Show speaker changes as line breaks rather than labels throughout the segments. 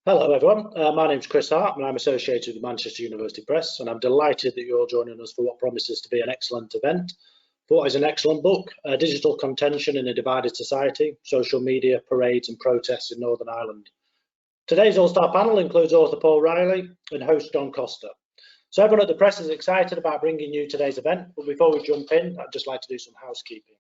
Hello everyone, my name's Chris Hart and I'm associated with Manchester University Press, and I'm delighted that you're all joining us for what promises to be an excellent event for what is an excellent book, Digital Contention in a Divided Society, Social Media, Parades and Protests in Northern Ireland. Today's all-star panel includes author Paul Reilly and host John Costa. So everyone at the press is excited about bringing you today's event, but before we jump in, I'd just like to do some housekeeping.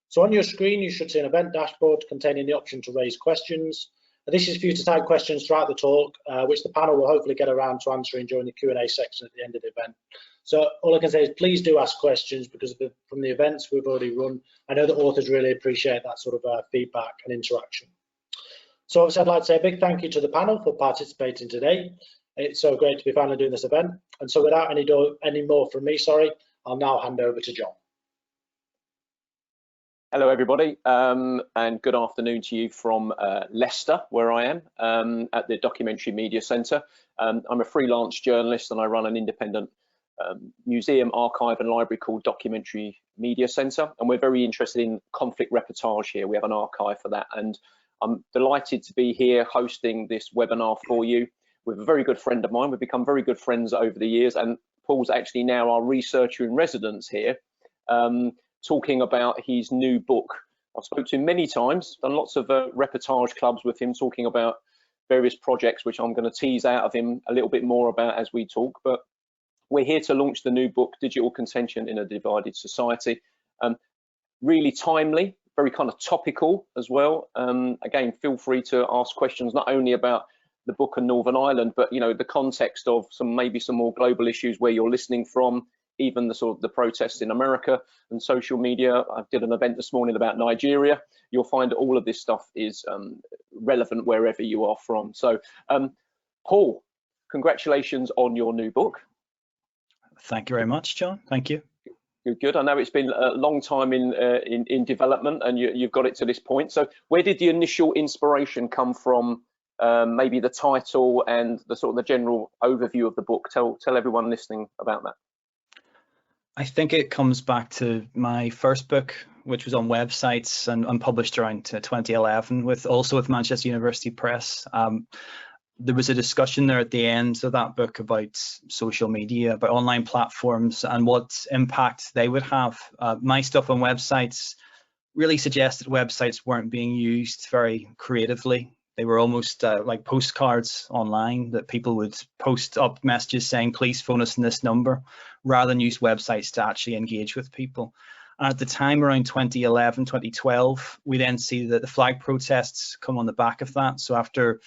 So on your screen you should see an event dashboard containing the option to raise questions. This is for you to type questions throughout the talk, which the panel will hopefully get around to answering during the Q&A section at the end of the event. So all I can say is please do ask questions, because from the events we've already run, I know that authors really appreciate that sort of feedback and interaction. So obviously I'd like to say a big thank you to the panel for participating today. It's so great to be finally doing this event. And so without any more from me, I'll now hand over to John.
Hello everybody, and good afternoon to you from Leicester, where I am, at the Documentary Media Centre. I'm a freelance journalist and I run an independent museum, archive and library called Documentary Media Centre, and we're very interested in conflict reportage here. We have an archive for that, and I'm delighted to be here hosting this webinar for you with a very good friend of mine. We've become very good friends over the years, and Paul's actually now our researcher in residence here. Talking about his new book. I've spoken to him many times, done lots of reportage clubs with him, talking about various projects, which I'm going to tease out of him a little bit more about as we talk. But we're here to launch the new book, Digital Contention in a Divided Society. Really timely, very kind of topical as well. Again, feel free to ask questions not only about the book and Northern Ireland, but the context of maybe some more global issues where you're listening from. Even the protests in America and social media. I did an event this morning about Nigeria. You'll find all of this stuff is relevant wherever you are from. So, Paul, congratulations on your new book.
Thank you very much, John. Thank you.
Good. I know it's been a long time in development, and you've got it to this point. So, where did the initial inspiration come from? Maybe the title and the general overview of the book. Tell everyone listening about that.
I think it comes back to my first book, which was on websites and published around 2011, also with Manchester University Press. There was a discussion there at the end of that book about social media, about online platforms and what impact they would have. My stuff on websites really suggested websites weren't being used very creatively. They were almost like postcards online that people would post up messages saying, please phone us on this number, rather than use websites to actually engage with people. And at the time, around 2011, 2012, we then see that the flag protests come on the back of that. So after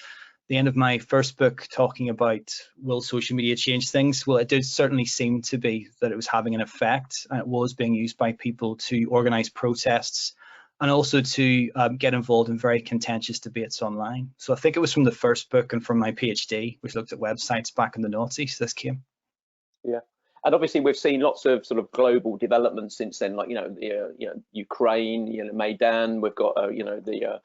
the end of my first book talking about will social media change things, well, it did certainly seem to be that it was having an effect, and it was being used by people to organize protests and also to get involved in very contentious debates online. So I think it was from the first book and from my PhD, which looked at websites back in the noughties, this came.
Yeah, and obviously we've seen lots of global developments since then, like Ukraine, Maidan. We've got the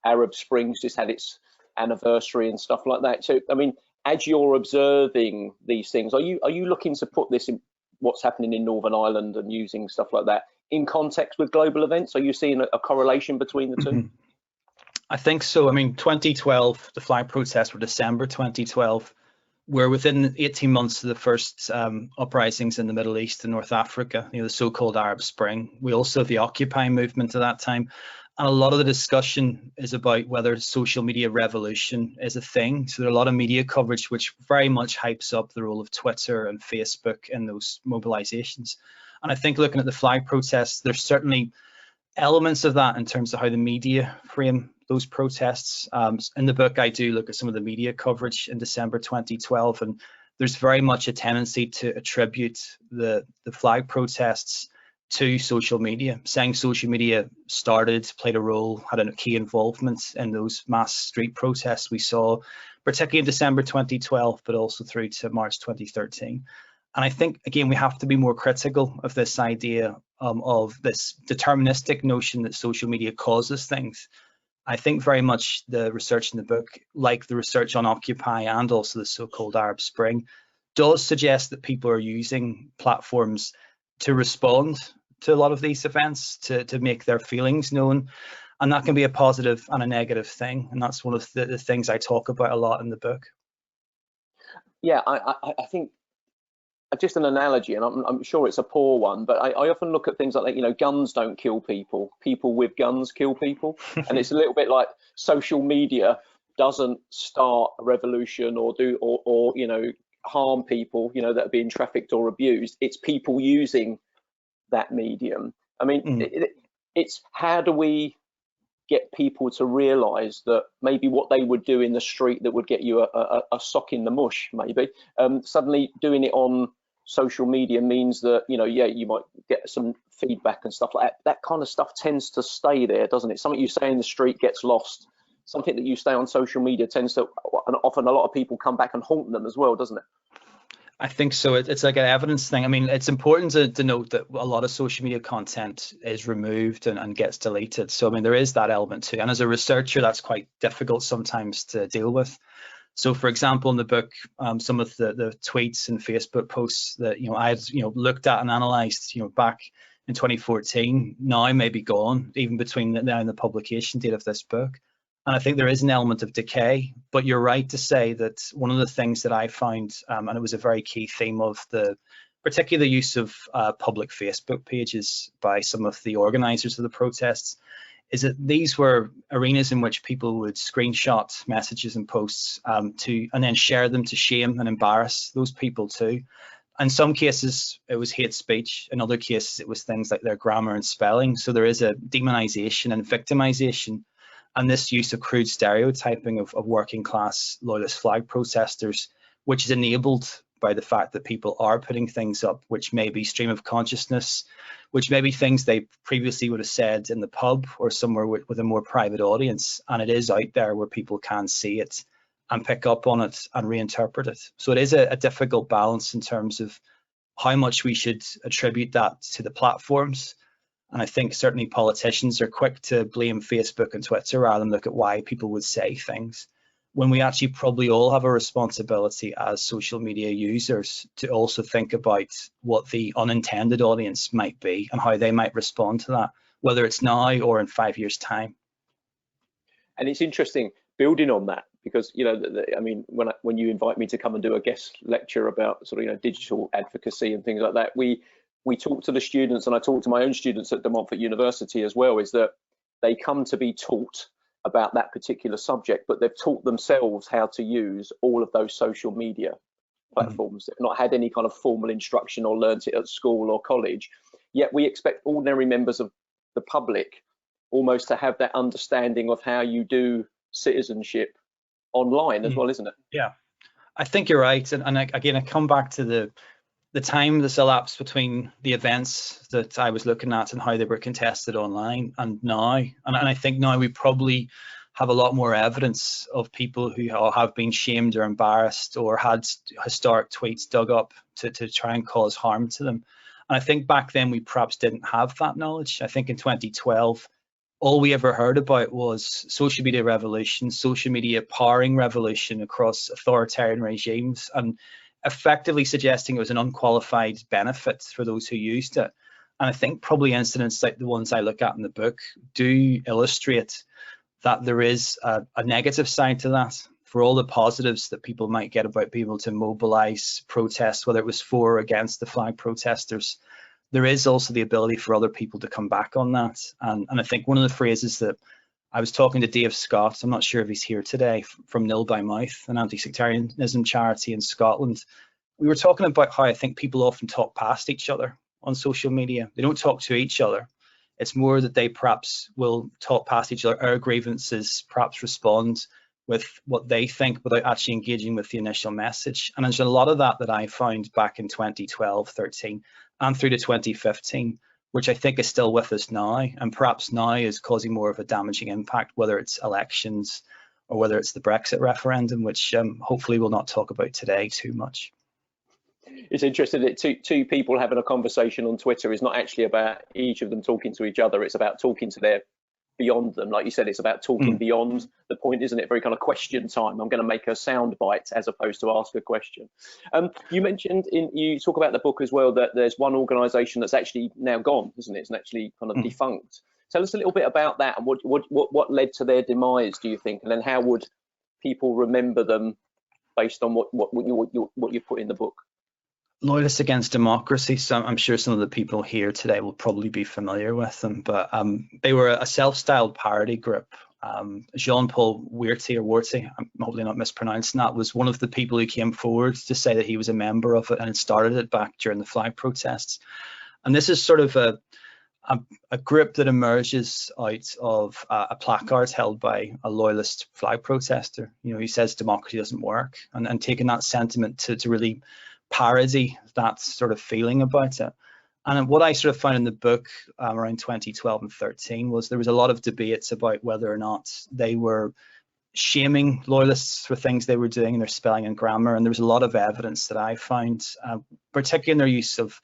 Arab Springs just had its anniversary and stuff like that. So I mean, as you're observing these things, are you looking to put this in what's happening in Northern Ireland and using stuff like that in context with global events? Are you seeing a correlation between the two?
I think so. I mean, 2012, the flag protests were December 2012. We're within 18 months of the first uprisings in the Middle East and North Africa, the so-called Arab Spring. We also have the Occupy movement at that time. And a lot of the discussion is about whether social media revolution is a thing. So there are a lot of media coverage which very much hypes up the role of Twitter and Facebook in those mobilizations. And I think looking at the flag protests, there's certainly elements of that in terms of how the media frame those protests. In the book, I do look at some of the media coverage in December 2012, and there's very much a tendency to attribute the flag protests to social media, saying social media played a role, had a key involvement in those mass street protests we saw, particularly in December 2012, but also through to March 2013. And I think, again, we have to be more critical of this idea of this deterministic notion that social media causes things. I think very much the research in the book, like the research on Occupy and also the so-called Arab Spring, does suggest that people are using platforms to respond to a lot of these events, to make their feelings known. And that can be a positive and a negative thing. And that's one of the things I talk about a lot in the book.
Yeah, I think just an analogy, and I'm sure it's a poor one, but I often look at things like, you know, guns don't kill people, people with guns kill people. And it's a little bit like social media doesn't start a revolution or you know, harm people, you know, that are being trafficked or abused. It's people using that medium. I mean, it's how do we get people to realize that maybe what they would do in the street that would get you a sock in the mush, maybe suddenly doing it on social media means that, you know, yeah, you might get some feedback and stuff like that. That kind of stuff tends to stay there, doesn't it? Something you say in the street gets lost. Something that you say on social media tends to, and often a lot of people come back and haunt them as well, doesn't it?
I think so. It's like an evidence thing. I mean, it's important to note that a lot of social media content is removed and gets deleted. So, I mean, there is that element too. And as a researcher, that's quite difficult sometimes to deal with. So, for example, in the book, some of the tweets and Facebook posts that, you know, I had, you know, looked at and analysed, you know, back in 2014, now may be gone, even between now and the publication date of this book. And I think there is an element of decay, but you're right to say that one of the things that I found, and it was a very key theme of particularly the use of public Facebook pages by some of the organisers of the protests, is that these were arenas in which people would screenshot messages and posts and then share them to shame and embarrass those people too. In some cases, it was hate speech. In other cases, it was things like their grammar and spelling. So there is a demonization and victimization, and this use of crude stereotyping of working class loyalist flag protesters, which is enabled by the fact that people are putting things up which may be stream of consciousness, which may be things they previously would have said in the pub or somewhere with a more private audience, and it is out there where people can see it and pick up on it and reinterpret it. So it is a difficult balance in terms of how much we should attribute that to the platforms. And I think certainly politicians are quick to blame Facebook and Twitter rather than look at why people would say things, when we actually probably all have a responsibility as social media users to also think about what the unintended audience might be and how they might respond to that, whether it's now or in 5 years' time.
And it's interesting building on that, because, you know, I mean, when you invite me to come and do a guest lecture about sort of, you know, digital advocacy and things like that, we talk to the students, and I talk to my own students at De Montfort University as well, is that they come to be taught about that particular subject, but they've taught themselves how to use all of those social media platforms. They've not had any kind of formal instruction or learnt it at school or college, yet we expect ordinary members of the public almost to have that understanding of how you do citizenship online as well, isn't it?
Yeah, I think you're right. And again, I come back to the time that's elapsed between the events that I was looking at and how they were contested online and now. And I think now we probably have a lot more evidence of people who have been shamed or embarrassed or had historic tweets dug up to try and cause harm to them. And I think back then we perhaps didn't have that knowledge. I think in 2012, all we ever heard about was social media revolution, social media powering revolution across authoritarian regimes, and effectively suggesting it was an unqualified benefit for those who used it. And I think probably incidents like the ones I look at in the book do illustrate that there is a negative side to that. For all the positives that people might get about being able to mobilize protests, whether it was for or against the flag protesters, there is also the ability for other people to come back on that. And I think one of the phrases that I was talking to Dave Scott, I'm not sure if he's here today, from Nil by Mouth, an anti-sectarianism charity in Scotland. We were talking about how I think people often talk past each other on social media. They don't talk to each other. It's more that they perhaps will talk past each other, air grievances, perhaps respond with what they think without actually engaging with the initial message. And there's a lot of that I found back in 2012, 13, and through to 2015, which I think is still with us now, and perhaps now is causing more of a damaging impact, whether it's elections or whether it's the Brexit referendum, which hopefully we'll not talk about today too much.
It's interesting that two people having a conversation on Twitter is not actually about each of them talking to each other. It's about talking to their beyond them. Like you said, it's about talking beyond the point, isn't it? Very kind of question time. I'm going to make a sound bite as opposed to ask a question. You mentioned you talk about the book as well that there's one organisation that's actually now gone, isn't it? It's actually kind of defunct. Tell us a little bit about that and what led to their demise, do you think? And then how would people remember them based on what you put in the book?
Loyalists Against Democracy. So I'm sure some of the people here today will probably be familiar with them, but they were a self-styled parody group. Jean-Paul Reilly, I'm hopefully not mispronouncing that, was one of the people who came forward to say that he was a member of it and had started it back during the flag protests. And this is sort of a group that emerges out of a placard held by a loyalist flag protester. You know, he says democracy doesn't work, and taking that sentiment to really parody that sort of feeling about it. And what I sort of found in the book around 2012 and 13 was there was a lot of debates about whether or not they were shaming loyalists for things they were doing in their spelling and grammar. And there was a lot of evidence that I found, particularly in their use of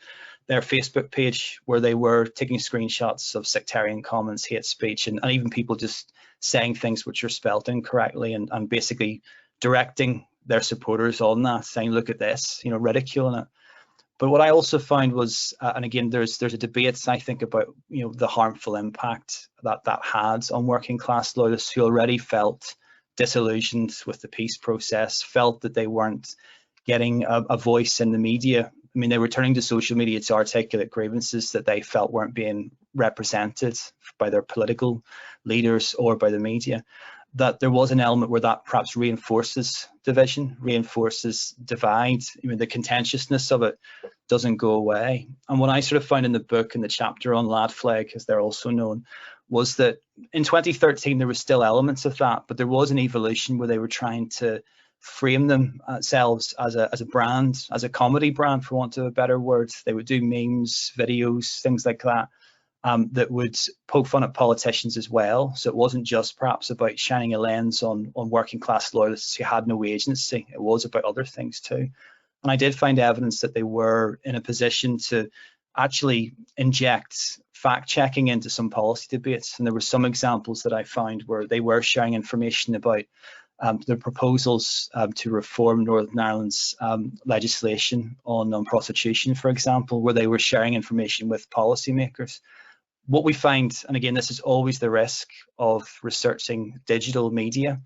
their Facebook page, where they were taking screenshots of sectarian comments, hate speech, and even people just saying things which are spelled incorrectly and basically directing their supporters on that, saying, look at this, you know, ridiculing it. But what I also found was, and again, there's a debate, I think, about, you know, the harmful impact that had on working class loyalists who already felt disillusioned with the peace process, felt that they weren't getting a voice in the media. I mean, they were turning to social media to articulate grievances that they felt weren't being represented by their political leaders or by the media. That there was an element where that perhaps reinforces division, reinforces divide. I mean, the contentiousness of it doesn't go away. And what I sort of found in the book, in the chapter on Lad Flag, as they're also known, was that in 2013 there was still elements of that, but there was an evolution where they were trying to frame themselves as a brand, as a comedy brand, for want of a better word. They would do memes, videos, things like that. That would poke fun at politicians as well. So it wasn't just perhaps about shining a lens on working class loyalists who had no agency. It was about other things too. And I did find evidence that they were in a position to actually inject fact checking into some policy debates. And there were some examples that I found where they were sharing information about the proposals to reform Northern Ireland's legislation on prostitution, for example, where they were sharing information with policymakers. What we find, and again, this is always the risk of researching digital media.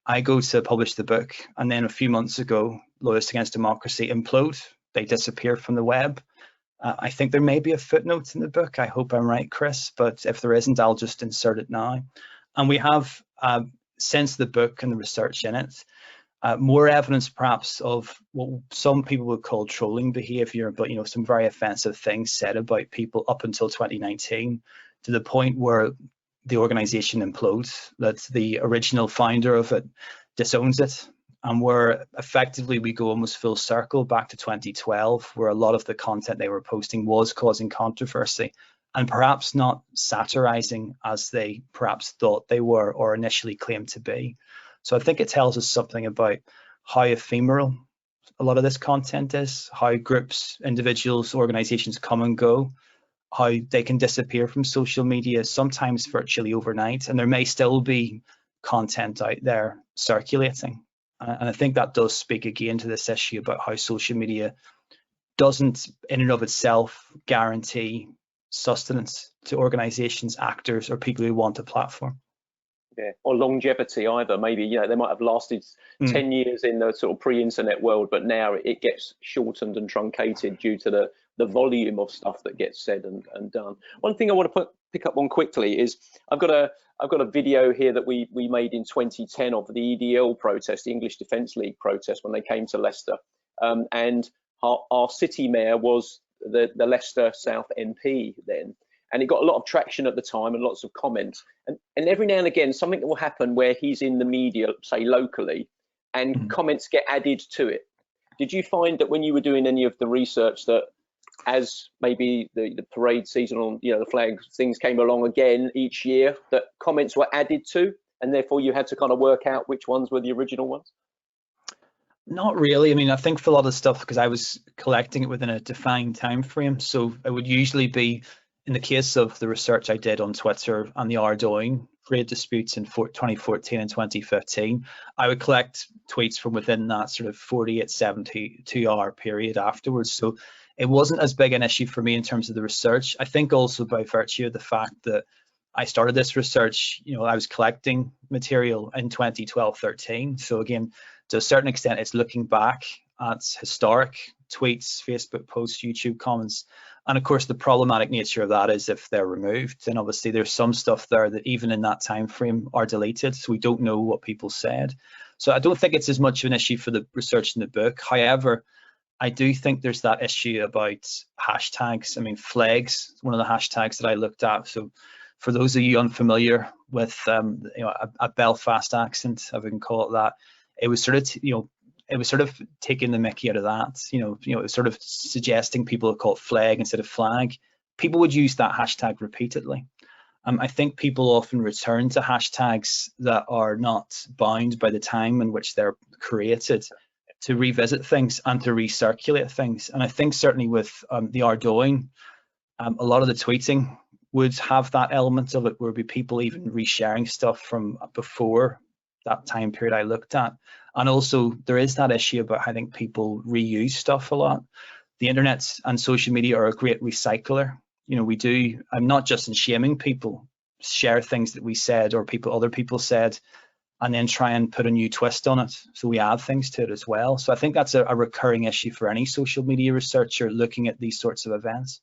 I go to publish the book, and then a few months ago, Loyalists Against Democracy implode. They disappear from the web. I think there may be a footnote in the book. I hope I'm right, Chris, but if there isn't, I'll just insert it now. And we have, since the book and the research in it, more evidence perhaps of what some people would call trolling behavior, but, you know, some very offensive things said about people up until 2019, to the point where the organization implodes, that the original founder of it disowns it, and where effectively we go almost full circle back to 2012, where a lot of the content they were posting was causing controversy and perhaps not satirizing as they perhaps thought they were or initially claimed to be. So I think it tells us something about how ephemeral a lot of this content is, how groups, individuals, organizations come and go, how they can disappear from social media, sometimes virtually overnight, and there may still be content out there circulating. And I think that does speak again to this issue about how social media doesn't in and of itself guarantee sustenance to organizations, actors, or people who want a platform.
Yeah, or longevity either. Maybe, you know, they might have lasted 10 years in the sort of pre-internet world, but now it gets shortened and truncated due to the volume of stuff that gets said and done. One thing I want to pick up on quickly is I've got a video here that we made in 2010 of the EDL protest, the English Defence League protest, when they came to Leicester, and our city mayor was the Leicester South MP then. And it got a lot of traction at the time and lots of comments. And every now and again, something will happen where he's in the media, say locally, and comments get added to it. Did you find that when you were doing any of the research that as maybe the parade season on, you know, the flag things came along again each year, that comments were added to, and therefore you had to kind of work out which ones were the original ones?
Not really. I mean, I think for a lot of stuff, because I was collecting it within a defined time frame, so it would usually be, in the case of the research I did on Twitter and the Ardoyne trade disputes in 2014 and 2015, I would collect tweets from within that sort of 48, 72 hour period afterwards. So it wasn't as big an issue for me in terms of the research. I think also by virtue of the fact that I started this research, I was collecting material in 2012-13. So again, to a certain extent, it's looking back at historic tweets, Facebook posts, YouTube comments. And of course, the problematic nature of that is if they're removed. And obviously there's some stuff there that even in that time frame are deleted. So we don't know what people said. So I don't think it's as much of an issue for the research in the book. However, I do think there's that issue about hashtags. I mean, flags, one of the hashtags that I looked at. So for those of you unfamiliar with a Belfast accent, if we can call it that, it was sort of, it was sort of taking the mickey out of that. It was sort of suggesting people would call it flag instead of flag. People would use that hashtag repeatedly. I think people often return to hashtags that are not bound by the time in which they're created to revisit things and to recirculate things. And I think certainly with the Ardoin, a lot of the tweeting would have that element of it, where would be people even resharing stuff from before that time period I looked at. And also there is that issue about, I think people reuse stuff a lot. The internet and social media are a great recycler. We do, I'm not just in shaming people, share things that we said or other people said, and then try and put a new twist on it. So we add things to it as well. So I think that's a recurring issue for any social media researcher looking at these sorts of events.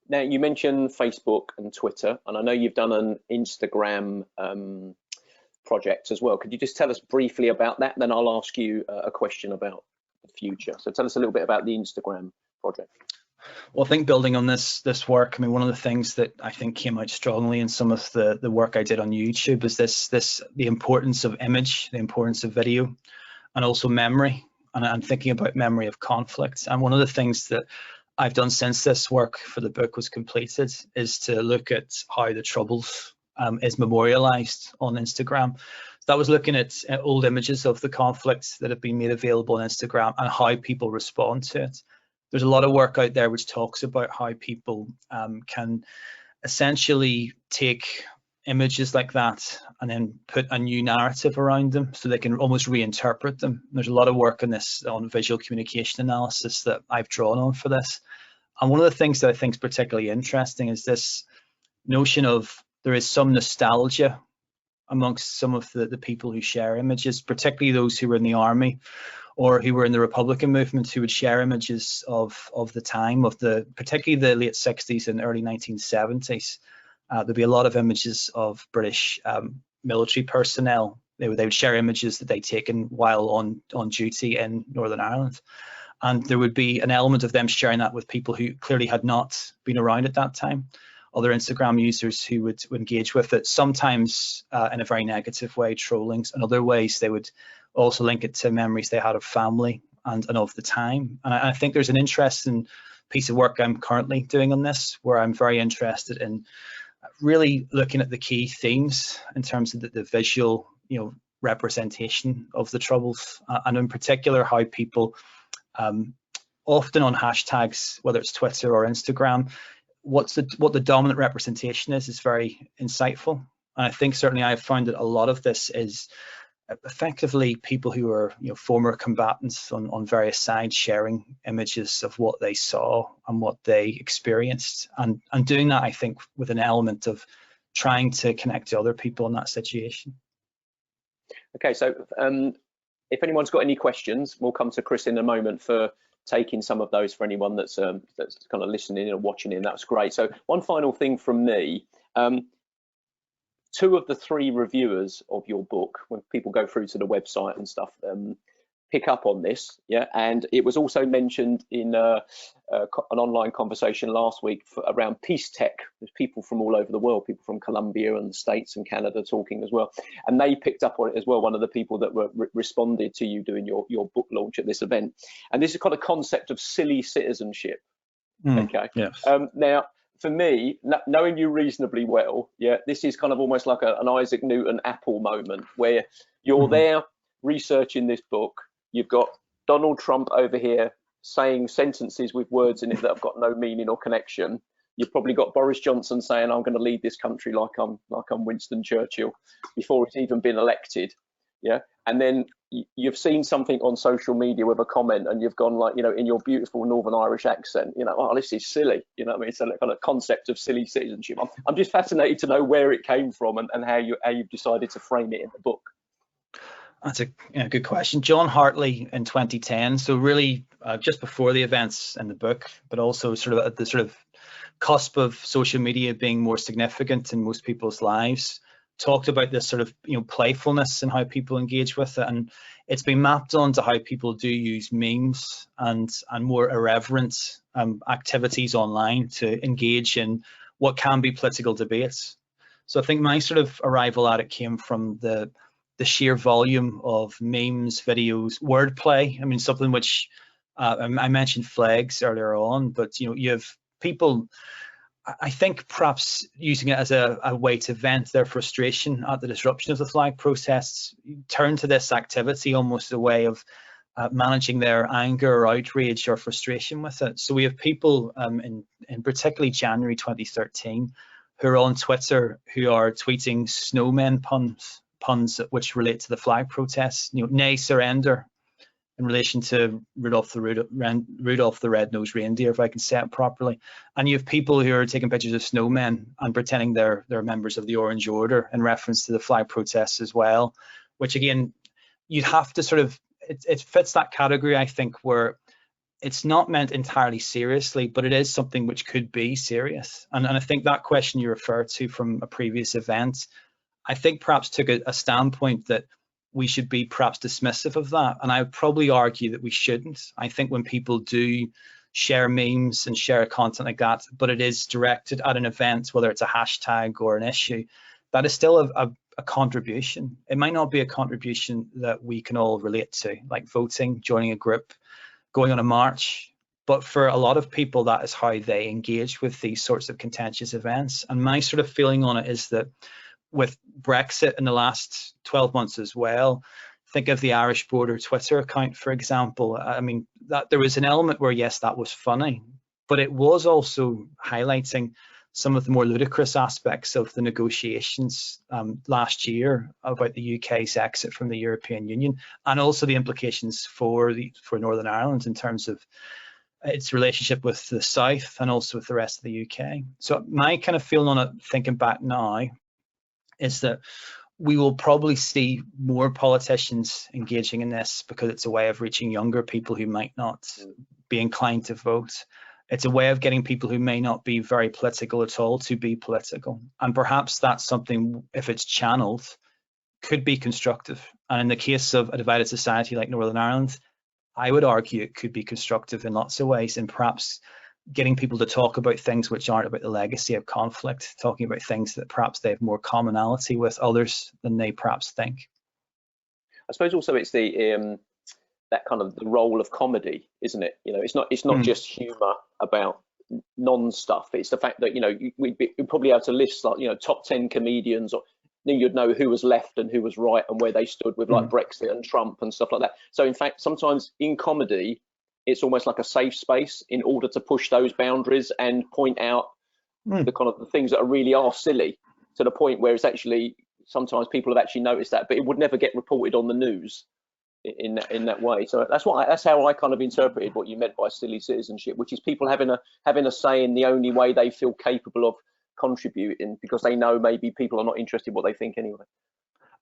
Now, you mentioned Facebook and Twitter, and I know you've done an Instagram project as well. Could you just tell us briefly about that? Then I'll ask you a question about the future. So tell us a little bit about the Instagram project.
Well, I think building on this work, I mean, one of the things that I think came out strongly in some of the work I did on YouTube is the importance of image, the importance of video, and also memory. And I'm thinking about memory of conflict. And one of the things that I've done since this work for the book was completed is to look at how the Troubles is memorialized on Instagram. So that was looking at old images of the conflicts that have been made available on Instagram and how people respond to it. There's a lot of work out there which talks about how people can essentially take images like that and then put a new narrative around them so they can almost reinterpret them. There's a lot of work on this, on visual communication analysis, that I've drawn on for this. And one of the things that I think is particularly interesting is this notion of there is some nostalgia amongst some of the people who share images, particularly those who were in the army or who were in the Republican movement, who would share images of the time, particularly the late 60s and early 1970s. There'd be a lot of images of British military personnel. They would share images that they'd taken while on duty in Northern Ireland. And there would be an element of them sharing that with people who clearly had not been around at that time. Other Instagram users who would engage with it, sometimes in a very negative way, trolling. In other ways, they would also link it to memories they had of family and of the time. And I think there's an interesting piece of work I'm currently doing on this, where I'm very interested in really looking at the key themes in terms of the visual, representation of the Troubles, and in particular how people often on hashtags, whether it's Twitter or Instagram, what the dominant representation is very insightful. And I think certainly I've found that a lot of this is effectively people who are former combatants on various sides sharing images of what they saw and what they experienced, and doing that, I think, with an element of trying to connect to other people in that situation.
Okay, so if anyone's got any questions, we'll come to Chris in a moment for taking some of those for anyone that's kind of listening and watching in. That was great. So one final thing from me. 2 of the 3 reviewers of your book, when people go through to the website and stuff, pick up on this, yeah. And it was also mentioned in an online conversation last week around peace tech. There's people from all over the world, people from Colombia and the States and Canada talking as well, and they picked up on it as well. One of the people that responded to you doing your book launch at this event, and this is kind of concept of silly citizenship. Okay.
Yes.
Now, for me, knowing you reasonably well, yeah, this is kind of almost like an Isaac Newton Apple moment, where you're there researching this book. You've got Donald Trump over here saying sentences with words in it that have got no meaning or connection. You've probably got Boris Johnson saying, "I'm going to lead this country like I'm Winston Churchill," before it's even been elected. yeah, and then you've seen something on social media with a comment and you've gone like, in your beautiful Northern Irish accent, oh, this is silly, what I mean? So that kind of concept of silly citizenship. I'm just fascinated to know where it came from and how you've decided to frame it in the book.
That's a good question. John Hartley in 2010, so really just before the events in the book, but also sort of at the sort of cusp of social media being more significant in most people's lives, talked about this sort of playfulness and how people engage with it, and it's been mapped onto how people do use memes and more irreverent activities online to engage in what can be political debates. So I think my sort of arrival at it came from the sheer volume of memes, videos, wordplay. I mean, something which I mentioned flags earlier on, but you have people, I think, perhaps using it as a way to vent their frustration at the disruption of the flag protests, turn to this activity almost as a way of managing their anger or outrage or frustration with it. So we have people in particularly January 2013 who are on Twitter who are tweeting snowmen puns which relate to the flag protests, nay surrender, in relation to Rudolph the Red-Nosed Reindeer, if I can say it properly. And you have people who are taking pictures of snowmen and pretending they're members of the Orange Order in reference to the flag protests as well, which again, you'd have to sort of, it fits that category, I think, where it's not meant entirely seriously, but it is something which could be serious. And I think that question you referred to from a previous event, I think perhaps took a standpoint that we should be perhaps dismissive of that. And I would probably argue that we shouldn't. I think when people do share memes and share content like that, but it is directed at an event, whether it's a hashtag or an issue, that is still a contribution. It might not be a contribution that we can all relate to, like voting, joining a group, going on a march. But for a lot of people, that is how they engage with these sorts of contentious events. And my sort of feeling on it is that with Brexit in the last 12 months as well, think of the Irish Border Twitter account, for example. I mean, that there was an element where, yes, that was funny, but it was also highlighting some of the more ludicrous aspects of the negotiations last year about the UK's exit from the European Union, and also the implications for Northern Ireland in terms of its relationship with the South and also with the rest of the UK. So my kind of feeling on it, thinking back now, is that we will probably see more politicians engaging in this because it's a way of reaching younger people who might not be inclined to vote. It's a way of getting people who may not be very political at all to be political. And perhaps that's something, if it's channeled, could be constructive. And in the case of a divided society like Northern Ireland, I would argue it could be constructive in lots of ways, and perhaps getting people to talk about things which aren't about the legacy of conflict, talking about things that perhaps they have more commonality with others than they perhaps think.
I suppose also it's the that kind of the role of comedy, isn't it? It's not just humour about non-stuff. It's the fact that we'd probably have to list like top 10 comedians, or you'd know who was left and who was right and where they stood with like Brexit and Trump and stuff like that. So in fact, sometimes in comedy, it's almost like a safe space in order to push those boundaries and point out the kind of the things that really are silly, to the point where it's actually sometimes people have actually noticed that, but it would never get reported on the news in that way. So that's how I kind of interpreted what you meant by silly citizenship, which is people having a say in the only way they feel capable of contributing, because they know maybe people are not interested in what they think anyway.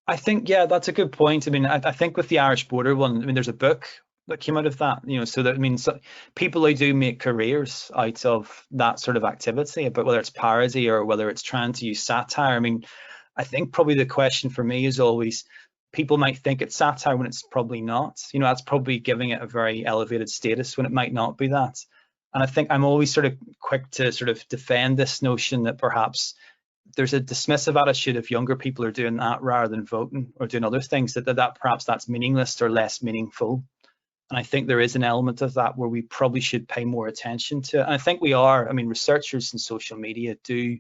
I think, yeah, that's a good point. I mean, I think with the Irish Border one, I mean, there's a book that came out of that, so that, I mean, so people who do make careers out of that sort of activity, but whether it's parody or whether it's trying to use satire, I mean, I think probably the question for me is always, people might think it's satire when it's probably not. That's probably giving it a very elevated status when it might not be that. And I think I'm always sort of quick to sort of defend this notion that perhaps there's a dismissive attitude if younger people are doing that rather than voting or doing other things, that perhaps that's meaningless or less meaningful. And I think there is an element of that where we probably should pay more attention to it. And I think we are. I mean, researchers in social media do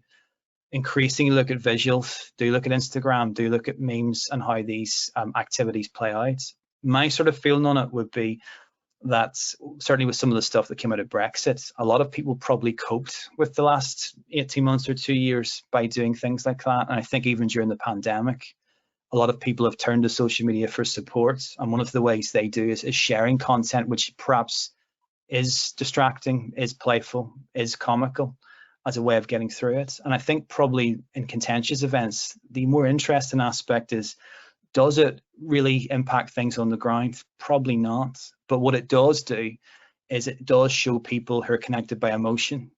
increasingly look at visuals, do look at Instagram, do look at memes and how these activities play out. My sort of feeling on it would be that certainly with some of the stuff that came out of Brexit, a lot of people probably coped with the last 18 months or 2 years by doing things like that. And I think even during the pandemic, a lot of people have turned to social media for support, and one of the ways they do is sharing content which perhaps is distracting, is playful, is comical, as a way of getting through it. And I think probably in contentious events, the more interesting aspect is, does it really impact things on the ground? Probably not. But what it does do is it does show people who are connected by emotion.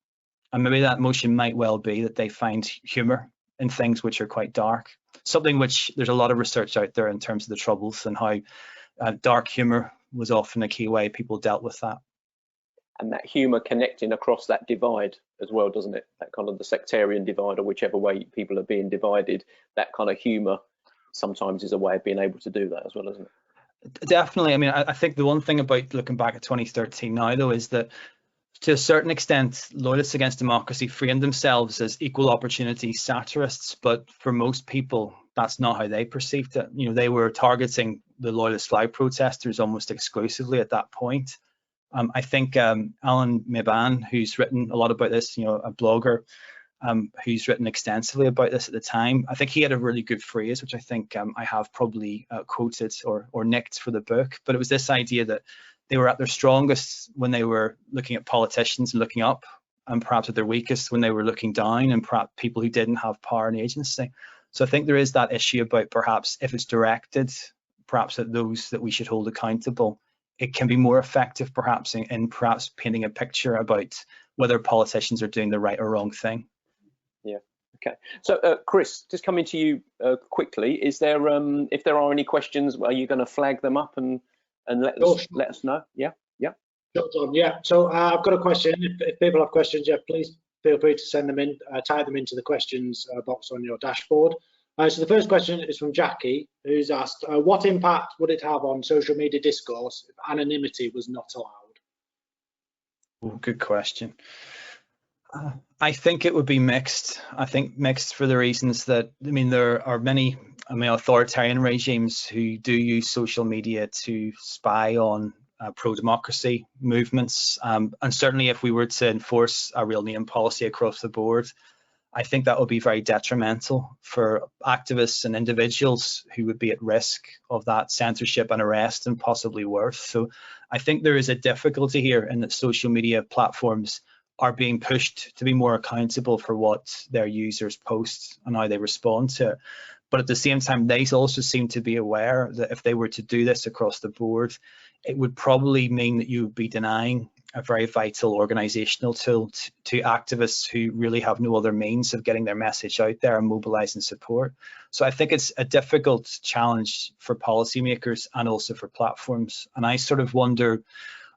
And maybe that emotion might well be that they find humor in things which are quite dark. Something which there's a lot of research out there in terms of the Troubles and how dark humor was often a key way people dealt with that.
And that humour connecting across that divide as well, doesn't it? That kind of the sectarian divide, or whichever way people are being divided, that kind of humour sometimes is a way of being able to do that as well, isn't it?
Definitely. I mean, I think the one thing about looking back at 2013 now, though, is that to a certain extent, Loyalists Against Democracy framed themselves as equal opportunity satirists, but for most people, that's not how they perceived it. You know, they were targeting the Loyalist flag protesters almost exclusively at that point. I think Alan Maban, who's written a lot about this, you know, a blogger who's written extensively about this at the time, I think he had a really good phrase, which I think I have probably quoted or nicked for the book, but it was this idea that they were at their strongest when they were looking at politicians and looking up, and perhaps at their weakest when they were looking down and perhaps people who didn't have power and agency. So I think there is that issue about perhaps if it's directed perhaps at those that we should hold accountable, it can be more effective perhaps in perhaps painting a picture about whether politicians are doing the right or wrong thing. Yeah.
Okay. So Chris, just coming to you quickly, is there if there are any questions, are you going to flag them up and let us know? Yeah.
Sure, John. Yeah. So I've got a question. If people have questions, yeah, please feel free to send them in. Type them into the questions box on your dashboard. So the first question is from Jackie, who's asked, what impact would it have on social media discourse if anonymity was not allowed?
Oh, good question. I think it would be mixed. I think mixed for the reasons that, I mean, there are many authoritarian regimes who do use social media to spy on pro-democracy movements. And certainly if we were to enforce a real name policy across the board, I think that would be very detrimental for activists and individuals who would be at risk of that censorship and arrest and possibly worse. So I think there is a difficulty here in that social media platforms are being pushed to be more accountable for what their users post and how they respond to it. But at the same time, they also seem to be aware that if they were to do this across the board, it would probably mean that you would be denying a very vital organizational tool to activists who really have no other means of getting their message out there and mobilizing support. So I think it's a difficult challenge for policymakers and also for platforms. And I sort of wonder,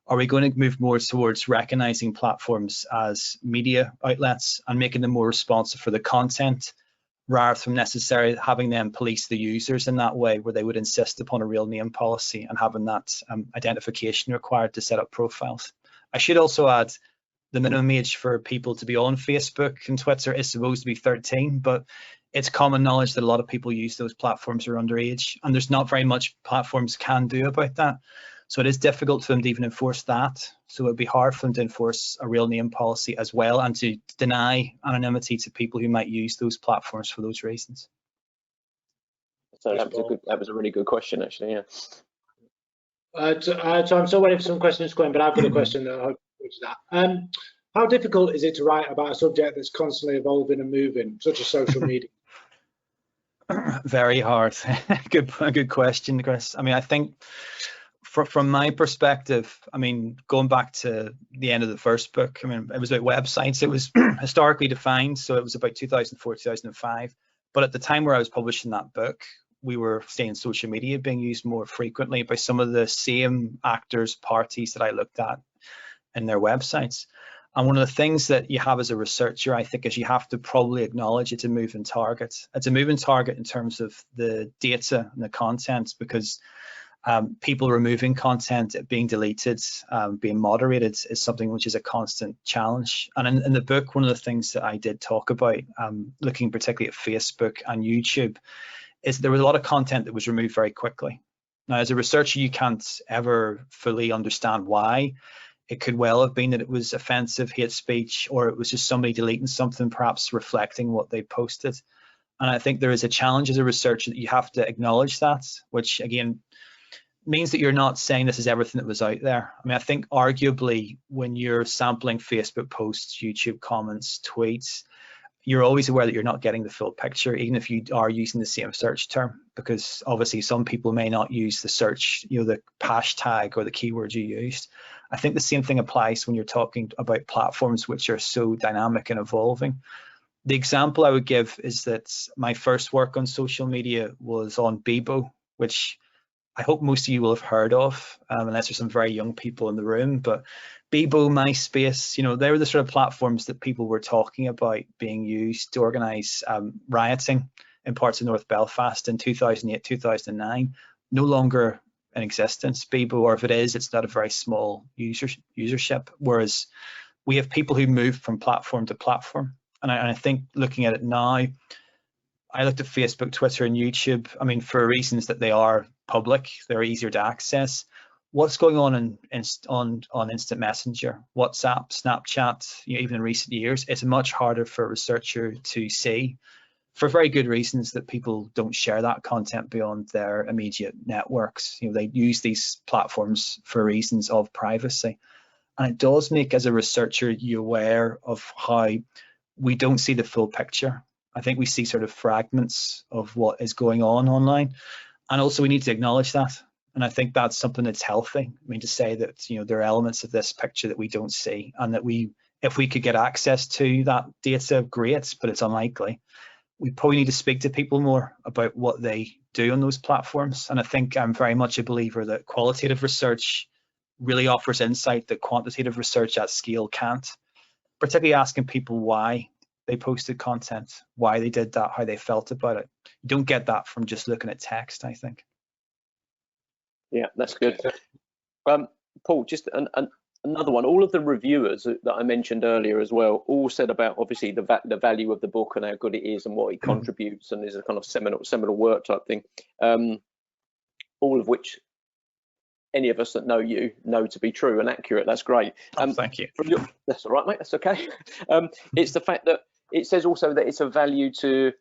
are we going to move more towards recognizing platforms as media outlets and making them more responsive for the content, rather than necessarily having them police the users in that way, where they would insist upon a real name policy and having that identification required to set up profiles? I should also add the minimum age for people to be on Facebook and Twitter is supposed to be 13, but it's common knowledge that a lot of people use those platforms are underage, and there's not very much platforms can do about that. So it is difficult for them to even enforce that. So it would be hard for them to enforce a real name policy as well, and to deny anonymity to people who might use those platforms for those reasons.
So that was a really good question, actually. Yeah.
So I'm still waiting for some questions to come in, but I've got a question that I hope to that. How difficult is it to write about a subject that's constantly evolving and moving, such as social media?
Very hard. Good question, Chris. I mean, I think from my perspective, I mean, going back to the end of the first book, I mean, it was about websites. It was historically defined, so it was about 2004, 2005. But at the time where I was publishing that book, we were seeing social media being used more frequently by some of the same actors, parties that I looked at in their websites. And one of the things that you have as a researcher, I think, is you have to probably acknowledge it's a moving target. It's a moving target in terms of the data and the content, because people removing content, being deleted, being moderated is something which is a constant challenge. And in the book, one of the things that I did talk about, looking particularly at Facebook and YouTube, is there was a lot of content that was removed very quickly. Now, as a researcher, you can't ever fully understand why. It could well have been that it was offensive hate speech, or it was just somebody deleting something, perhaps reflecting what they posted. And I think there is a challenge as a researcher that you have to acknowledge that, which again means that you're not saying this is everything that was out there. I mean, I think arguably when you're sampling Facebook posts, YouTube comments, tweets, you're always aware that you're not getting the full picture, even if you are using the same search term, because obviously some people may not use the search, the hashtag or the keyword you used. I think the same thing applies when you're talking about platforms which are so dynamic and evolving. The example I would give is that my first work on social media was on Bebo, which I hope most of you will have heard of, unless there's some very young people in the room. But Bebo, MySpace, they were the sort of platforms that people were talking about being used to organise rioting in parts of North Belfast in 2008, 2009. No longer in existence, Bebo, or if it is, it's not a very small usership. Whereas we have people who move from platform to platform. And I think looking at it now, I looked at Facebook, Twitter, and YouTube. I mean, for reasons that they are public, they're easier to access. What's going on on Instant Messenger, WhatsApp, Snapchat, even in recent years, it's much harder for a researcher to see, for very good reasons that people don't share that content beyond their immediate networks. They use these platforms for reasons of privacy. And it does make, as a researcher, you aware of how we don't see the full picture. I think we see sort of fragments of what is going on online. And also we need to acknowledge that. And I think that's something that's healthy. I mean, to say that, there are elements of this picture that we don't see, and that if we could get access to that data, great, but it's unlikely. We probably need to speak to people more about what they do on those platforms. And I think I'm very much a believer that qualitative research really offers insight that quantitative research at scale can't, particularly asking people why they posted content, why they did that, how they felt about it. You don't get that from just looking at text, I think.
Yeah, that's good. Paul, just another one. All of the reviewers that I mentioned earlier as well all said about obviously the value of the book and how good it is and what it contributes and is a kind of seminal work type thing. All of which any of us that know you know to be true and accurate. That's great.
Thank you.
That's all right, mate. That's okay. It's the fact that it says also that it's a value to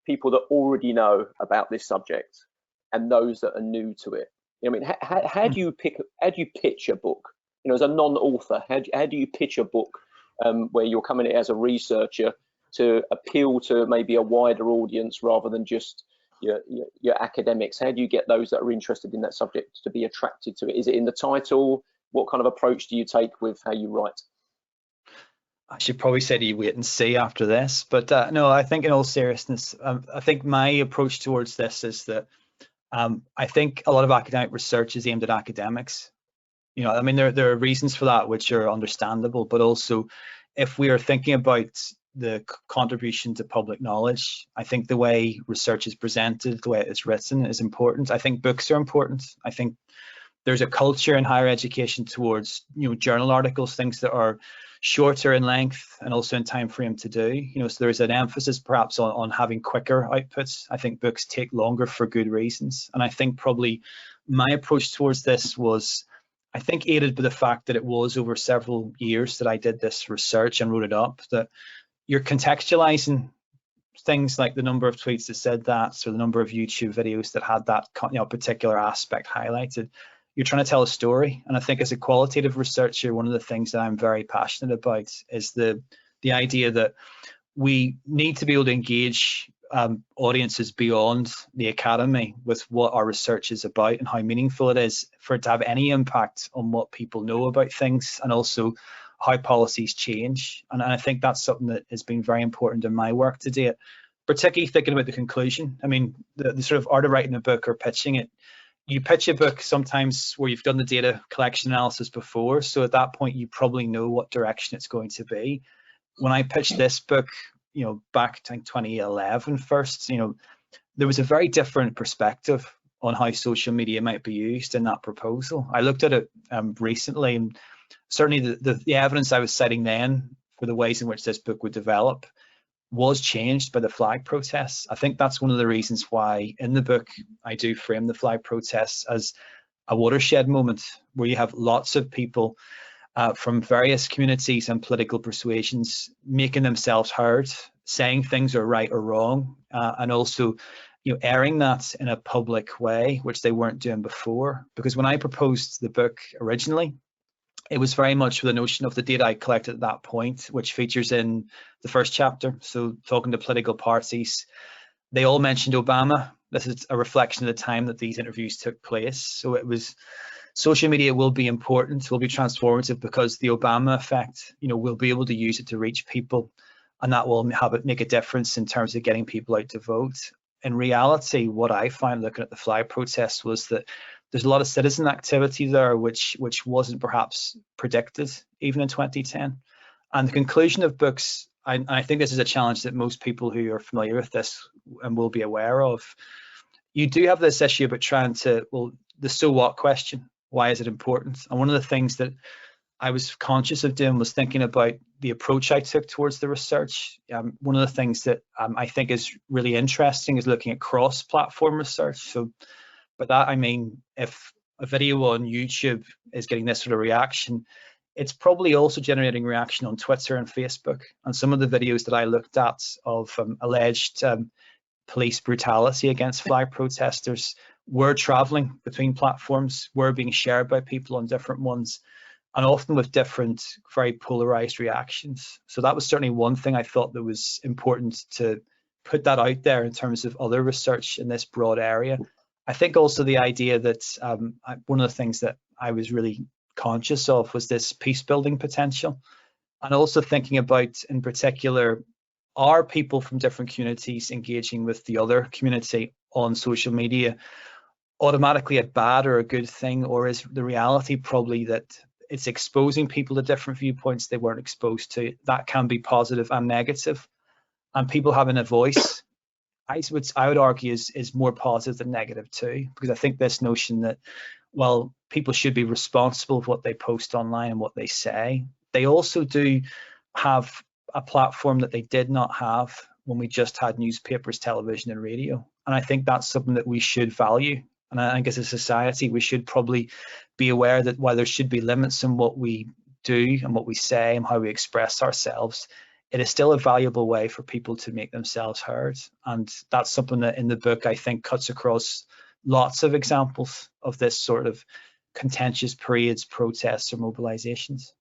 people that already know about this subject and those that are new to it. I mean, how do you pitch a book? As a non-author, how do you pitch a book where you're coming in as a researcher to appeal to maybe a wider audience rather than just your academics? How do you get those that are interested in that subject to be attracted to it? Is it in the title? What kind of approach do you take with how you write?
I should probably say to you wait and see after this, but no, I think in all seriousness, I think my approach towards this is that I think a lot of academic research is aimed at academics. I mean, there are reasons for that which are understandable, but also if we are thinking about the contribution to public knowledge, I think the way research is presented, the way it is written is important. I think books are important. I think there's a culture in higher education towards journal articles, things that are shorter in length and also in time frame to do. So there's an emphasis perhaps on having quicker outputs. I think books take longer for good reasons. And I think probably my approach towards this was, I think, aided by the fact that it was over several years that I did this research and wrote it up, that you're contextualizing things like the number of tweets that said that, or the number of YouTube videos that had that particular aspect highlighted. You're trying to tell a story. And I think as a qualitative researcher, one of the things that I'm very passionate about is the idea that we need to be able to engage audiences beyond the academy with what our research is about and how meaningful it is for it to have any impact on what people know about things and also how policies change. And I think that's something that has been very important in my work to date, particularly thinking about the conclusion. I mean, the sort of art of writing a book or pitching it. You pitch a book sometimes where you've done the data collection analysis before, so at that point you probably know what direction it's going to be. When I pitched this book, back I think 2011 first, there was a very different perspective on how social media might be used in that proposal. I looked at it recently, and certainly the evidence I was citing then for the ways in which this book would develop was changed by the flag protests. I think that's one of the reasons why in the book I do frame the flag protests as a watershed moment where you have lots of people from various communities and political persuasions making themselves heard, saying things are right or wrong, and also airing that in a public way, which they weren't doing before. Because when I proposed the book originally, it was very much with the notion of the data I collected at that point, which features in the first chapter. So talking to political parties, they all mentioned Obama. This is a reflection of the time that these interviews took place. So it was, social media will be important, will be transformative, because the Obama effect, we'll be able to use it to reach people, and that will make a difference in terms of getting people out to vote. In reality, what I found looking at the fly protest was that there's a lot of citizen activity there, which wasn't perhaps predicted even in 2010. And the conclusion of books, I think this is a challenge that most people who are familiar with this and will be aware of. You do have this issue about trying to, the so what question, why is it important? And one of the things that I was conscious of doing was thinking about the approach I took towards the research. One of the things that I think is really interesting is looking at cross-platform research. So by that I mean, if a video on YouTube is getting this sort of reaction, it's probably also generating reaction on Twitter and Facebook. And some of the videos that I looked at of alleged police brutality against fly protesters were traveling between platforms, were being shared by people on different ones, and often with different, very polarized reactions. So that was certainly one thing I thought that was important to put that out there in terms of other research in this broad area. I think also the idea that one of the things that I was really conscious of was this peace building potential, and also thinking about, in particular, are people from different communities engaging with the other community on social media automatically a bad or a good thing, or is the reality probably that it's exposing people to different viewpoints they weren't exposed to? That can be positive and negative, and people having a voice, I would argue, is more positive than negative too, because I think this notion that, well, people should be responsible for what they post online and what they say. They also do have a platform that they did not have when we just had newspapers, television, and radio. And I think that's something that we should value. And I think as a society, we should probably be aware that while there should be limits in what we do and what we say and how we express ourselves, it is still a valuable way for people to make themselves heard. And that's something that in the book, I think, cuts across lots of examples of this sort of contentious parades, protests, or mobilizations.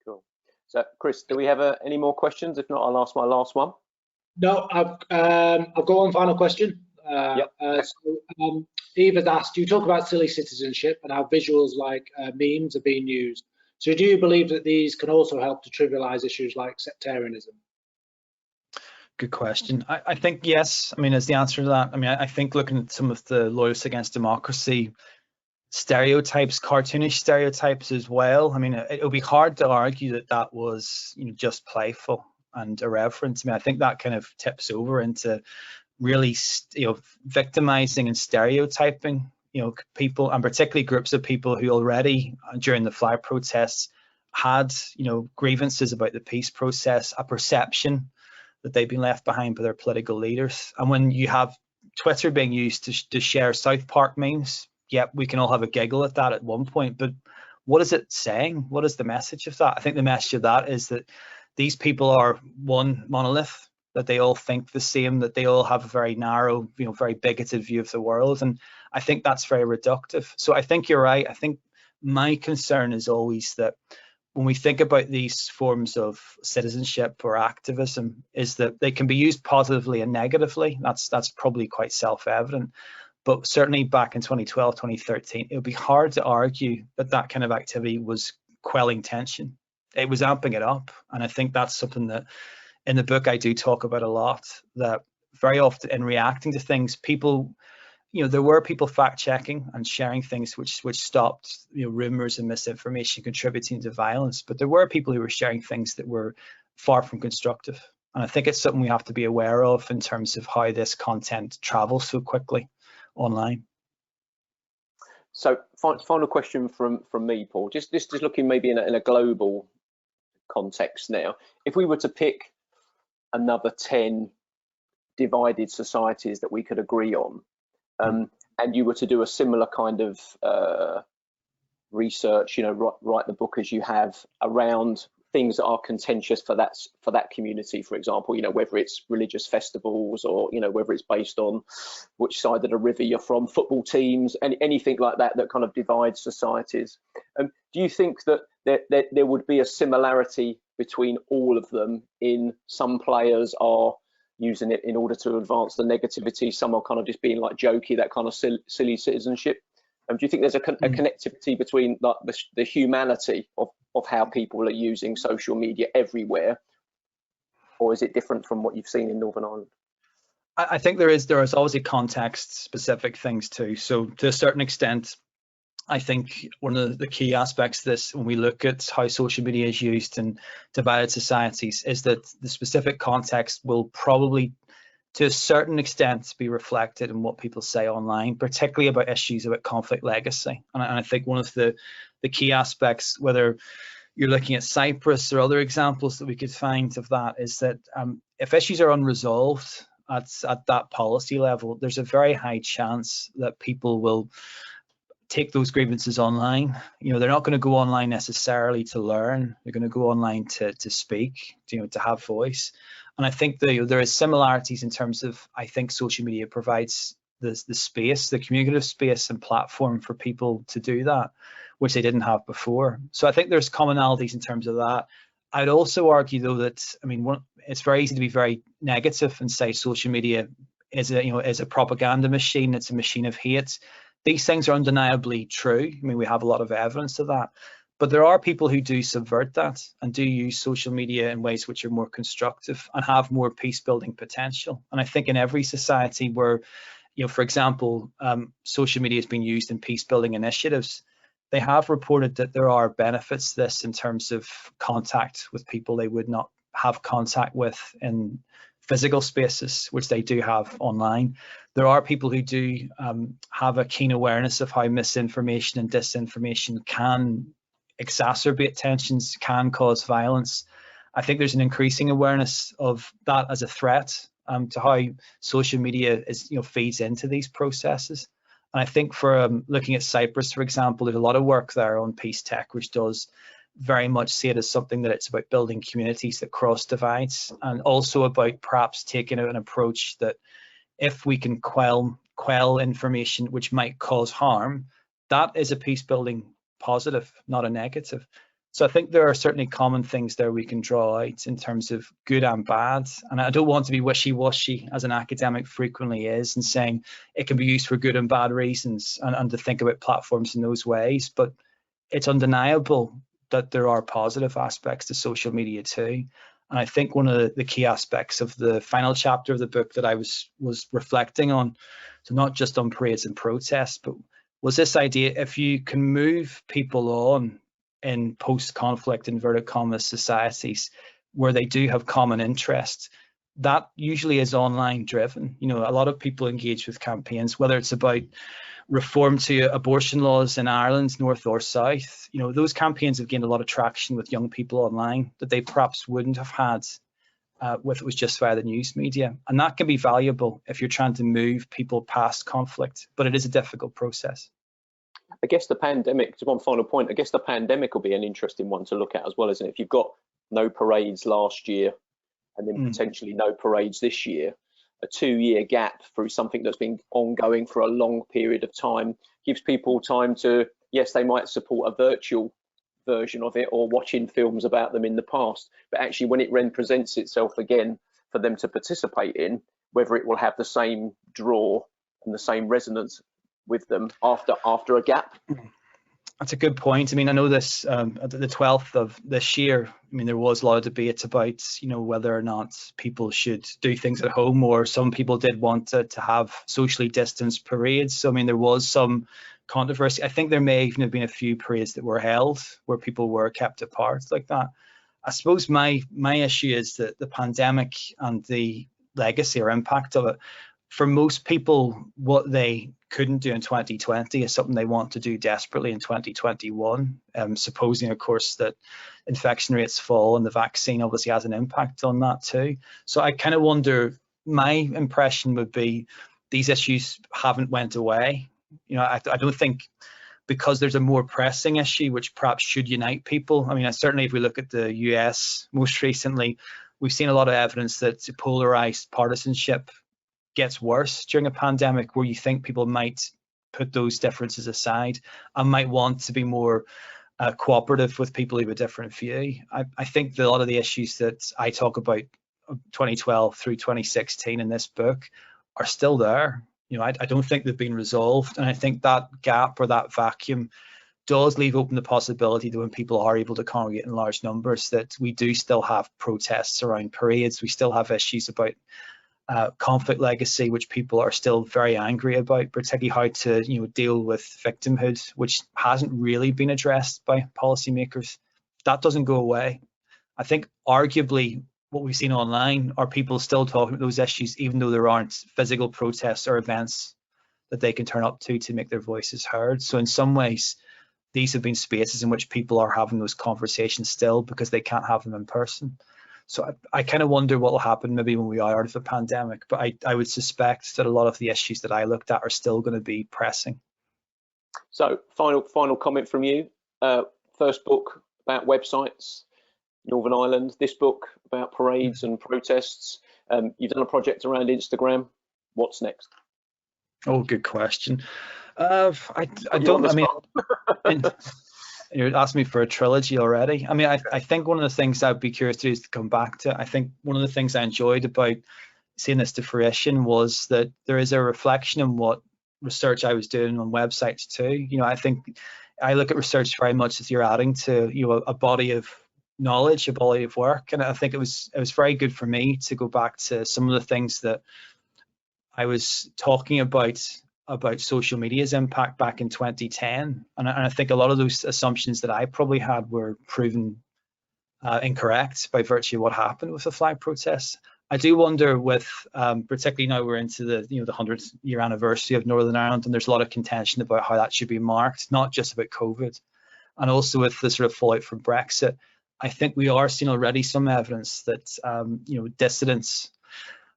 Cool. So, Chris, do we have any more questions? If not, I'll ask my last one.
No, I've got one final question. Eve has asked, you talk about silly citizenship and how visuals like memes are being used. So do you believe that these can also help to trivialize issues like sectarianism?
Good question. I think yes. I mean, as the answer to that, I mean, I think looking at some of the Loyalists Against Democracy stereotypes, cartoonish stereotypes as well, I mean, it would be hard to argue that that was, just playful and irreverent. I mean, I think that kind of tips over into really, victimizing and stereotyping, people, and particularly groups of people who already during the fly protests had, grievances about the peace process, a perception that they've been left behind by their political leaders. And when you have Twitter being used to share South Park memes, yep, we can all have a giggle at that at one point, but what is it saying? What is the message of that? I think the message of that is that these people are one monolith, that they all think the same, that they all have a very narrow, very bigoted view of the world. And I think that's very reductive. So I think you're right. I think my concern is always that when we think about these forms of citizenship or activism, is that they can be used positively and negatively. That's probably quite self-evident. But certainly back in 2012, 2013, it would be hard to argue that that kind of activity was quelling tension. It was amping it up. And I think that's something that in the book I do talk about a lot, that very often in reacting to things, people, there were people fact-checking and sharing things which stopped, rumors and misinformation contributing to violence. But there were people who were sharing things that were far from constructive. And I think it's something we have to be aware of in terms of how this content travels so quickly online.
So final question from me, Paul, just looking maybe in a global context now. If we were to pick another 10 divided societies that we could agree on, and you were to do a similar kind of research, write the book as you have around things that are contentious for that community, for example, whether it's religious festivals or whether it's based on which side of the river you're from, football teams, and anything like that kind of divides societies. Do you think that there would be a similarity between all of them, in some players are using it in order to advance the negativity, some are kind of just being like jokey, that kind of silly citizenship? Do you think there's a connectivity between like the humanity of how people are using social media everywhere, or is it different from what you've seen in Northern Ireland?
I think there is obviously context-specific things too. So to a certain extent, I think one of the key aspects of this, when we look at how social media is used in divided societies, is that the specific context will probably, to a certain extent, be reflected in what people say online, particularly about issues about conflict legacy. And I think one of the key aspects, whether you're looking at Cyprus or other examples that we could find of that, is that if issues are unresolved at that policy level, there's a very high chance that people will take those grievances online. They're not going to go online necessarily to learn. They're going to go online to speak, to have voice. And I think there is similarities in terms of, I think social media provides the space, the communicative space and platform for people to do that, which they didn't have before. So I think there's commonalities in terms of that. I'd also argue, though, that it's very easy to be very negative and say social media is a propaganda machine. It's a machine of hate. These things are undeniably true. We have a lot of evidence of that. But there are people who do subvert that and do use social media in ways which are more constructive and have more peace-building potential. And I think in every society where, for example, social media has been used in peace-building initiatives, they have reported that there are benefits to this in terms of contact with people they would not have contact with in physical spaces, which they do have online. There are people who do have a keen awareness of how misinformation and disinformation can exacerbate tensions, can cause violence. I think there's an increasing awareness of that as a threat to how social media feeds into these processes. And I think for looking at Cyprus, for example, there's a lot of work there on peace tech, which does very much see it as something that it's about building communities that cross divides, and also about perhaps taking an approach that if we can quell information which might cause harm, that is a peace building positive, not a negative. So I think there are certainly common things there we can draw out in terms of good and bad. And I don't want to be wishy-washy, as an academic frequently is, and saying it can be used for good and bad reasons and to think about platforms in those ways. But it's undeniable that there are positive aspects to social media too. And I think one of the key aspects of the final chapter of the book that I was reflecting on, so not just on parades and protests, but was this idea, if you can move people on in post-conflict inverted commas societies where they do have common interests, that usually is online driven. A lot of people engage with campaigns, whether it's about reform to abortion laws in Ireland, north or south. Those campaigns have gained a lot of traction with young people online that they perhaps wouldn't have had if it was just via the news media. And that can be valuable if you're trying to move people past conflict, but it is a difficult process.
I guess the pandemic, to one final point, I guess the pandemic will be an interesting one to look at as well, isn't it? If you've got no parades last year and then potentially no parades this year, a 2-year gap through something that's been ongoing for a long period of time gives people time to, yes, they might support a virtual version of it or watching films about them in the past, but actually when it then presents itself again for them to participate in, whether it will have the same draw and the same resonance with them after a gap.
That's a good point. I know this at the 12th of this year, there was a lot of debates about, whether or not people should do things at home, or some people did want to have socially distanced parades. So, there was some controversy. I think there may even have been a few parades that were held where people were kept apart like that. I suppose my issue is that the pandemic and the legacy or impact of it, for most people, what they couldn't do in 2020 is something they want to do desperately in 2021, supposing, of course, that infection rates fall, and the vaccine obviously has an impact on that too. So I kind of wonder, my impression would be these issues haven't went away. I don't think because there's a more pressing issue which perhaps should unite people. I mean, certainly if we look at the US most recently, we've seen a lot of evidence that polarized partisanship gets worse during a pandemic, where you think people might put those differences aside and might want to be more cooperative with people who have a different view. I think that a lot of the issues that I talk about 2012 through 2016 in this book are still there. You know, I don't think they've been resolved, and I think that gap or that vacuum does leave open the possibility that when people are able to congregate in large numbers, that we do still have protests around parades. We still have issues about conflict legacy, which people are still very angry about, particularly how to deal with victimhood, which hasn't really been addressed by policymakers. That doesn't go away. I think arguably what we've seen online are people still talking about those issues, even though there aren't physical protests or events that they can turn up to make their voices heard. So in some ways, these have been spaces in which people are having those conversations still because they can't have them in person. So I kind of wonder what will happen maybe when we are out of the pandemic, but I would suspect that a lot of the issues that I looked at are still going to be pressing.
So final comment from you. First book about websites, Northern Ireland. This book about parades and protests. You've done a project around Instagram. What's next?
Oh, good question. I don't. I mean, you're asking me for a trilogy already. I mean, I think one of the things I'd be curious to do is to come back to. I think one of the things I enjoyed about seeing this to fruition was that there is a reflection on what research I was doing on websites too. You know, I think I look at research very much as you're adding to a body of knowledge, a body of work, and I think it was very good for me to go back to some of the things that I was talking about social media's impact back in 2010, and I think a lot of those assumptions that I probably had were proven incorrect by virtue of what happened with the flag protests. I do wonder with, particularly now we're into the the 100th-year anniversary of Northern Ireland, and there's a lot of contention about how that should be marked, not just about COVID, and also with the sort of fallout from Brexit. I think we are seeing already some evidence that dissidents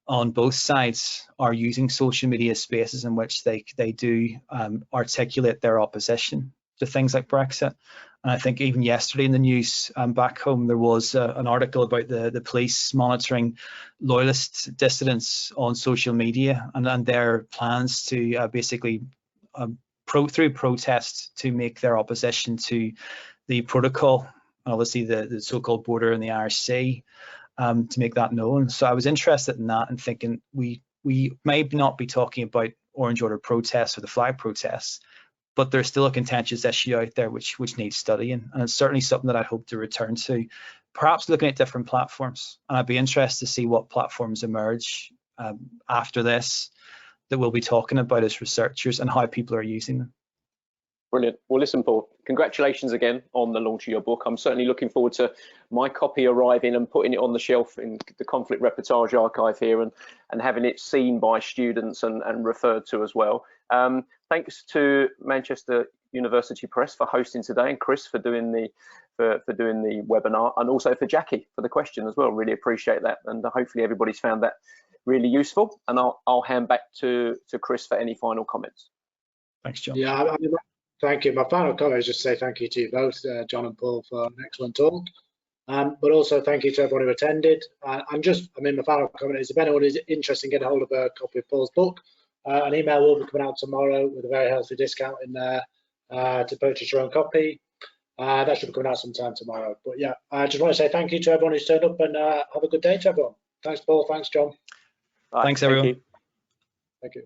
on both sides are using social media spaces in which they do articulate their opposition to things like Brexit. And I think even yesterday in the news back home, there was an article about the police monitoring loyalist dissidents on social media and their plans to basically through protests to make their opposition to the protocol, obviously the so-called border in the Irish Sea, to make that known. So I was interested in that and thinking we may not be talking about Orange Order protests or the flag protests, but there's still a contentious issue out there which needs studying, and it's certainly something that I hope to return to, perhaps looking at different platforms. And I'd be interested to see what platforms emerge after this that we'll be talking about as researchers and how people are using them.
Brilliant. Well, listen, Paul, congratulations again on the launch of your book. I'm certainly looking forward to my copy arriving and putting it on the shelf in the Conflict Reportage Archive here and having it seen by students and referred to as well. Thanks to Manchester University Press for hosting today, and Chris for doing the webinar, and also for Jackie for the question as well. Really appreciate that, and hopefully everybody's found that really useful. And I'll hand back to Chris for any final comments.
Thanks, John.
Yeah, I mean, thank you. My final comment is just to say thank you to you both, John and Paul, for an excellent talk. But also thank you to everyone who attended. My final comment is if anyone is interested in getting hold of a copy of Paul's book, an email will be coming out tomorrow with a very healthy discount in there to purchase your own copy. That should be coming out sometime tomorrow. But yeah, I just want to say thank you to everyone who's turned up, and have a good day to everyone. Thanks, Paul. Thanks, John.
Thanks, everyone.
Thank you.
Thank you.